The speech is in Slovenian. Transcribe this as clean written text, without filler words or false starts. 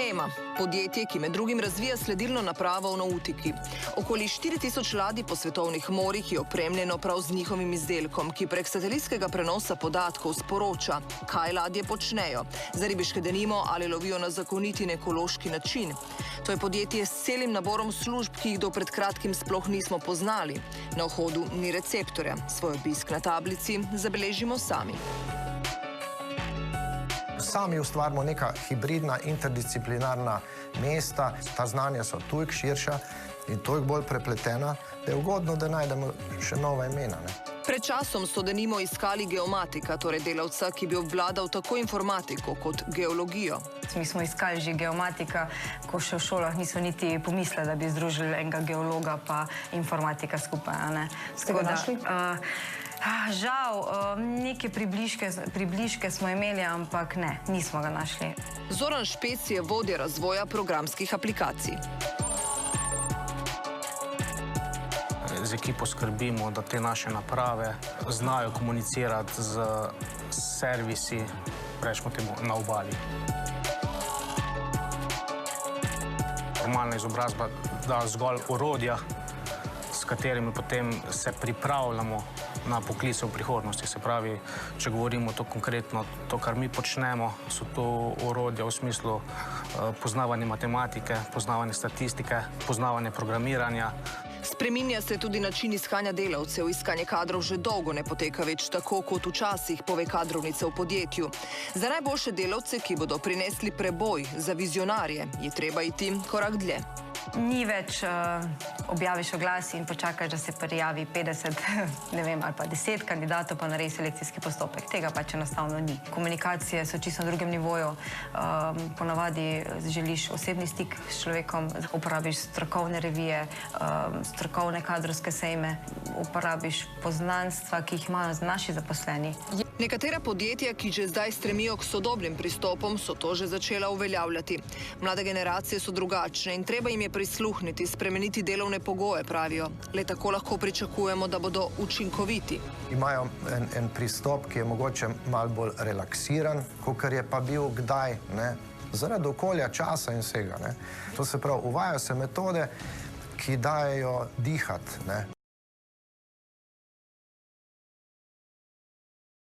Ema, podjetje, ki med drugim razvija sledilno napravo v nautiki. Okoli 4000 ladij po svetovnih morjih je opremljeno prav z njihovim izdelkom, ki prek satelitskega prenosa podatkov sporoča, kaj ladje počnejo, za ribiške denimo ali lovijo na zakonit in ekološki način. To je podjetje s celim naborom služb, ki jih do pred kratkim sploh nismo poznali. Na vhodu ni receptorja, svoj obisk na tablici zabeležimo sami. Sami ustvarimo neka hibridna, interdisciplinarna mesta. Ta znanja so toliko širša in toliko bolj prepletena, da je ugodno, da najdemo še nova imena. Pred časom so denimo iskali geomatika, torej delavca, ki bi obvladal tako informatiko kot geologijo. Mi smo iskali že geomatika, ko še v šolah niso niti pomislili, da bi združili enega geologa pa informatika skupaj. Ste ga našli? Žal, neke približke smo imeli, ampak ne, nismo ga našli. Zoran Špec je vodja razvoja programskih aplikacij. Z ekipo skrbimo, da te naše naprave znajo komunicirati z servisi, rečemo temu, na obali. Formalna izobrazba da zgolj orodja, s katerimi potem se pripravljamo na poklice v prihodnosti. Se pravi, če govorimo to konkretno, to, kar mi počnemo, so to orodja v smislu poznavanja matematike, poznavanja statistike, poznavanja programiranja. Spreminja se tudi način iskanja delavcev. Iskanje kadrov že dolgo ne poteka več tako, kot včasih, pove kadrovnica v podjetju. Za najboljše delavce, ki bodo prinesli preboj, za vizionarje, je treba iti korak dlje. Ni več objaviš oglas in počakaš, da se prijavi 50, ne vem, ali pa 10 kandidatov, pa naredi selekcijski postopek. Tega pač enostavno ni. Komunikacije so čisto na drugem nivoju. Ponavadi želiš osebni stik s človekom, uporabiš strokovne revije, strokovne kadrovske sejme, uporabiš poznanstva, ki jih imajo naši zaposleni. Nekatera podjetja, ki že zdaj stremijo k sodobnim pristopom, so to že začela uveljavljati. Mlade generacije so drugačne in treba jim je prisluhniti, spremeniti delovne pogoje, pravijo. Le tako lahko pričakujemo, da bodo učinkoviti. Imajo en pristop, ki je mogoče malo bolj relaksiran, kakor je pa bil kdaj, zaradi okolja, časa in vsega. To se pravi, uvajajo se metode, ki dajejo dihati.